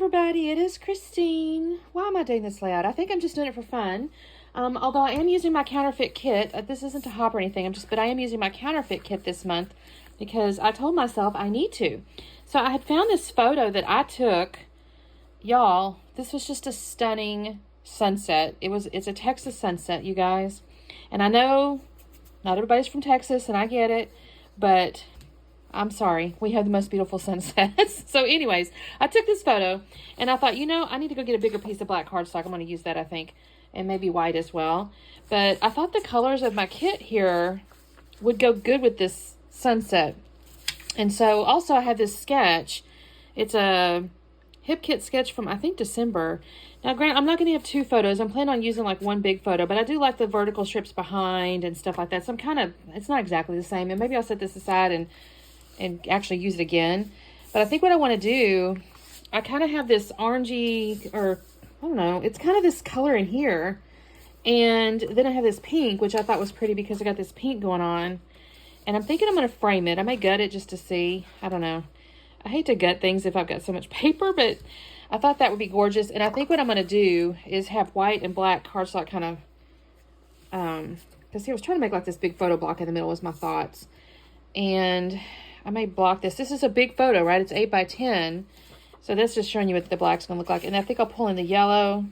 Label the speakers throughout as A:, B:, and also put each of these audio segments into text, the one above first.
A: everybody, it is Christine. Why am I doing this layout? I think I'm just doing it for fun. Although I am using my counterfeit kit. This isn't a hop or anything, but I am using my counterfeit kit this month because I told myself I need to. So I had found this photo that I took. Y'all, this was just a stunning sunset. It's a Texas sunset, you guys. And I know not everybody's from Texas, and I get it, but I'm sorry, we have the most beautiful sunsets. So anyways, I took this photo and I thought, I need to go get a bigger piece of black cardstock. I'm going to use that, I think, and maybe white as well. But I thought the colors of my kit here would go good with this sunset. And so also I have this sketch. It's a hip kit sketch from, I think, December. Now, granted, I'm not going to have two photos. I'm planning on using like one big photo, but I do like the vertical strips behind and stuff like that. So it's not exactly the same. And maybe I'll set this aside and actually use it again. But I think what I want to do, I kind of have this orangey, or I don't know, it's kind of this color in here. And then I have this pink, which I thought was pretty because I got this pink going on. And I'm thinking I'm going to frame it. I may gut it just to see. I don't know. I hate to gut things if I've got so much paper, but I thought that would be gorgeous. And I think what I'm going to do is have white and black cardstock kind of, because see, I was trying to make like this big photo block in the middle was my thoughts. And I may block this. This is a big photo, right? It's 8 by 10. So that's just showing you what the black's going to look like. And I think I'll pull in the yellow.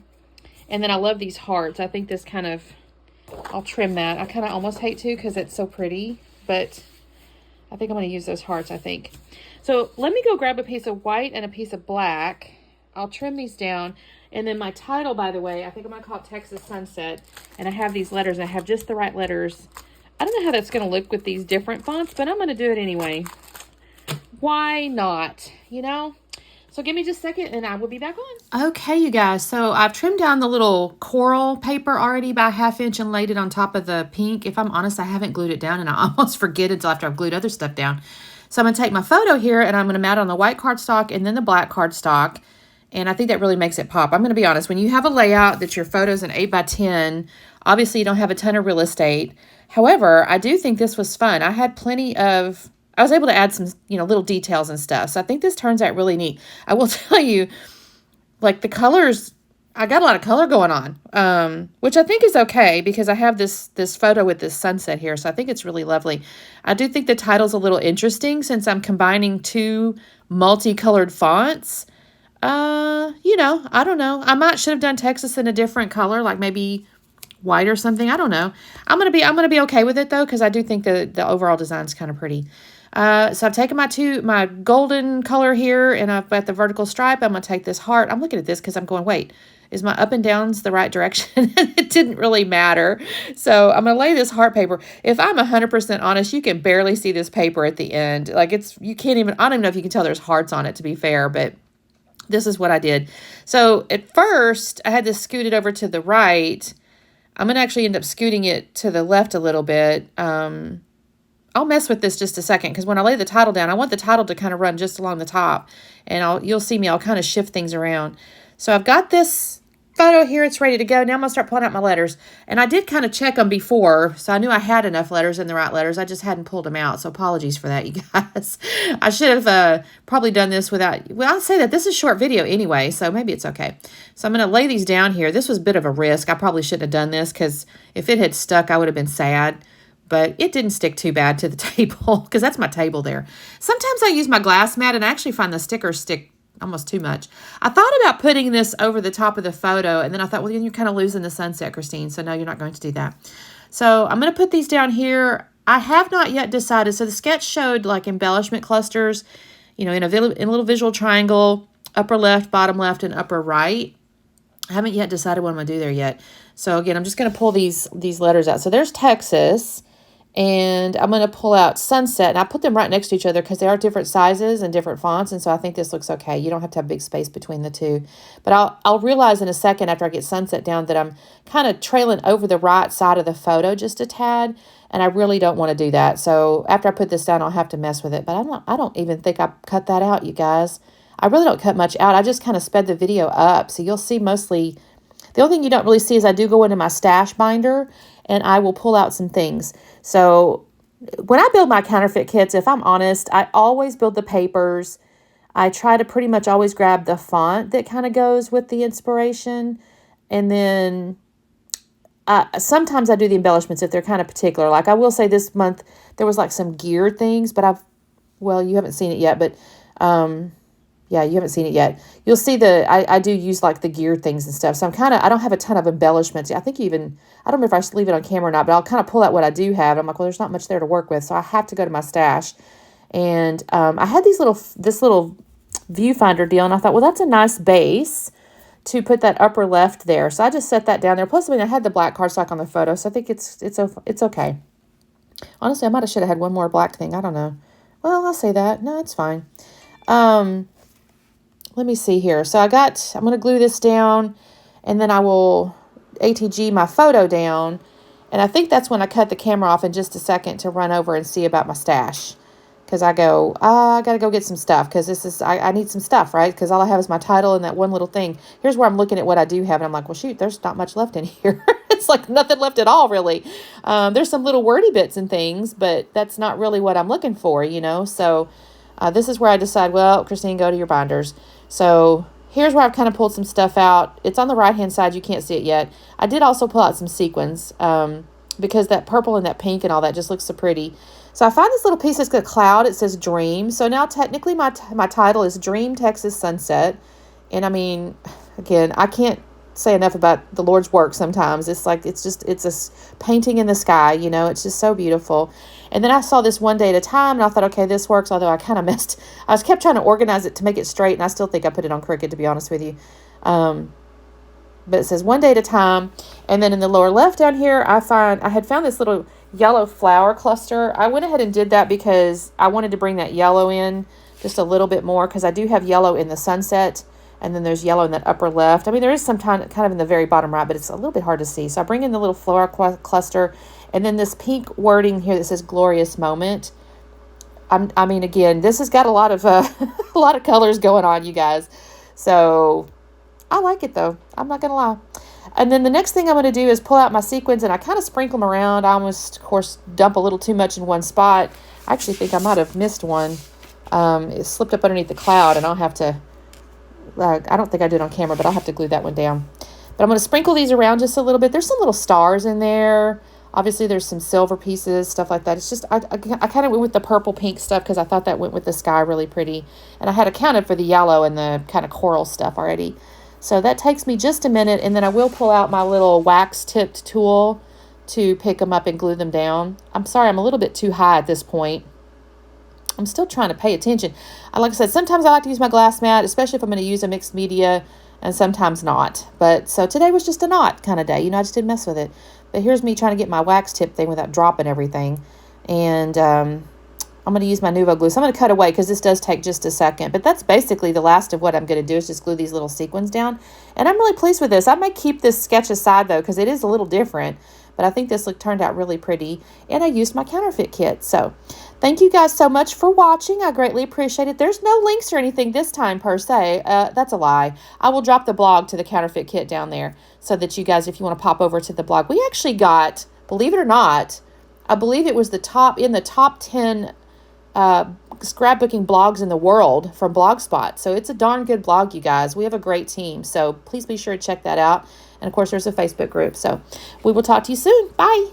A: And then I love these hearts. I think this kind of, I'll trim that. I kind of almost hate to because it's so pretty. But I think I'm going to use those hearts, I think. So let me go grab a piece of white and a piece of black. I'll trim these down. And then my title, by the way, I think I'm going to call it Texas Sunset. And I have these letters. I have just the right letters. I don't know how that's going to look with these different fonts, but I'm going to do it anyway. Why not? So give me just a second and I will be back on. Okay, you guys. So I've trimmed down the little coral paper already by 1/2 inch and laid it on top of the pink. If I'm honest, I haven't glued it down and I almost forget until after I've glued other stuff down. So I'm going to take my photo here and I'm going to mount it on the white cardstock and then the black cardstock. And I think that really makes it pop. I'm going to be honest. When you have a layout that your photo's an 8 by 10, obviously you don't have a ton of real estate. However, I do think this was fun. I was able to add some, little details and stuff. So I think this turns out really neat. I will tell you, like the colors, I got a lot of color going on, which I think is okay because I have this photo with this sunset here. So I think it's really lovely. I do think the title's a little interesting since I'm combining two multicolored fonts. I don't know. I should have done Texas in a different color, like maybe white or something. I don't know. I'm gonna be okay with it though, because I do think the overall design is kind of pretty. So I've taken my golden color here, and I've got the vertical stripe. I'm gonna take this heart. I'm looking at this because I'm going, wait, is my up and downs the right direction? It didn't really matter. So I'm gonna lay this heart paper. If I'm 100% honest, you can barely see this paper at the end. Like you can't even. I don't even know if you can tell there's hearts on it. To be fair, but this is what I did. So at first, I had this scooted over to the right. I'm going to actually end up scooting it to the left a little bit. I'll mess with this just a second because when I lay the title down, I want the title to kind of run just along the top. And you'll see me, I'll kind of shift things around. So I've got this photo here. It's ready to go. Now I'm going to start pulling out my letters. And I did kind of check them before, so I knew I had enough letters and the right letters. I just hadn't pulled them out, so apologies for that, you guys. I should have probably done this without... Well, I'll say that this is a short video anyway, so maybe it's okay. So I'm going to lay these down here. This was a bit of a risk. I probably shouldn't have done this because if it had stuck, I would have been sad. But it didn't stick too bad to the table because that's my table there. Sometimes I use my glass mat and I actually find the stickers stick almost too much. I thought about putting this over the top of the photo, and then I thought, well, then you're kind of losing the sunset, Christine, so no, you're not going to do that. So I'm going to put these down here. I have not yet decided. So the sketch showed like embellishment clusters, in a little visual triangle, upper left, bottom left, and upper right. I haven't yet decided what I'm going to do there yet. So again, I'm just going to pull these letters out. So there's Texas. And I'm going to pull out Sunset. And I put them right next to each other because they are different sizes and different fonts. And so I think this looks okay. You don't have to have big space between the two. But I'll realize in a second after I get Sunset down that I'm kind of trailing over the right side of the photo just a tad. And I really don't want to do that. So after I put this down, I'll have to mess with it. But I don't even think I cut that out, you guys. I really don't cut much out. I just kind of sped the video up. So you'll see mostly... The only thing you don't really see is I do go into my stash binder and I will pull out some things. So when I build my counterfeit kits, if I'm honest, I always build the papers. I try to pretty much always grab the font that kind of goes with the inspiration. And then sometimes I do the embellishments if they're kind of particular. Like I will say this month, there was like some gear things, but well, you haven't seen it yet, but yeah, you haven't seen it yet. You'll see I do use like the gear things and stuff. So I don't have a ton of embellishments. I think I don't know if I should leave it on camera or not, but I'll kind of pull out what I do have. I'm like, well, there's not much there to work with. So I have to go to my stash. And I had this little viewfinder deal, and I thought, well, that's a nice base to put that upper left there. So I just set that down there. Plus, I mean, I had the black cardstock on the photo, so I think it's okay. Honestly, I should have had one more black thing. I don't know. Well, I'll say that. No, it's fine. Let me see here. So I'm going to glue this down, and then I will ATG my photo down. And I think that's when I cut the camera off in just a second to run over and see about my stash. Because I got to go get some stuff, because I need some stuff, right? Because all I have is my title and that one little thing. Here's where I'm looking at what I do have, and I'm like, well, shoot, there's not much left in here. It's like nothing left at all, really. There's some little wordy bits and things, but that's not really what I'm looking for, So this is where I decide, well, Christine, go to your binders. So here's where I've kind of pulled some stuff out. It's on the right-hand side. You can't see it yet. I did also pull out some sequins because that purple and that pink and all that just looks so pretty. So I find this little piece that's got a cloud. It says Dream. So now technically my title is Dream Texas Sunset. And I mean, again, I can't say enough about the Lord's work sometimes. It's like, it's a painting in the sky, It's just so beautiful. And then I saw this One Day at a Time, and I thought, okay, this works, although I kind of kept trying to organize it to make it straight, and I still think I put it on crooked, to be honest with you. But it says One Day at a Time. And then in the lower left down here, I had found this little yellow flower cluster. I went ahead and did that because I wanted to bring that yellow in just a little bit more, because I do have yellow in the sunset, and then there's yellow in that upper left. I mean, there is some kind of in the very bottom right, but it's a little bit hard to see. So I bring in the little flower cluster, and then this pink wording here that says Glorious Moment. I mean, again, this has got a lot of a lot of colors going on, you guys. So I like it, though. I'm not going to lie. And then the next thing I'm going to do is pull out my sequins, and I kind of sprinkle them around. I almost, of course, dump a little too much in one spot. I actually think I might have missed one. It slipped up underneath the cloud, and I'll have to, I don't think I did it on camera, but I'll have to glue that one down. But I'm going to sprinkle these around just a little bit. There's some little stars in there. Obviously, there's some silver pieces, stuff like that. It's just, I kind of went with the purple pink stuff because I thought that went with the sky really pretty. And I had accounted for the yellow and the kind of coral stuff already. So that takes me just a minute, and then I will pull out my little wax-tipped tool to pick them up and glue them down. I'm sorry, I'm a little bit too high at this point. I'm still trying to pay attention. Like I said, sometimes I like to use my glass mat, especially if I'm going to use a mixed media, and sometimes not. But so today was just a not kind of day. I just didn't mess with it. But here's me trying to get my wax tip thing without dropping everything. And I'm going to use my Nuvo glue. So I'm going to cut away because this does take just a second. But that's basically the last of what I'm going to do is just glue these little sequins down. And I'm really pleased with this. I may keep this sketch aside, though, because it is a little different. But I think this turned out really pretty. And I used my counterfeit kit. So thank you guys so much for watching. I greatly appreciate it. There's no links or anything this time, per se. That's a lie. I will drop the blog to the counterfeit kit down there so that you guys, if you want to pop over to the blog. We actually got, believe it or not, I believe it was in the top 10 scrapbooking blogs in the world from Blogspot. So it's a darn good blog, you guys. We have a great team. So please be sure to check that out. And of course, there's a Facebook group. So we will talk to you soon. Bye.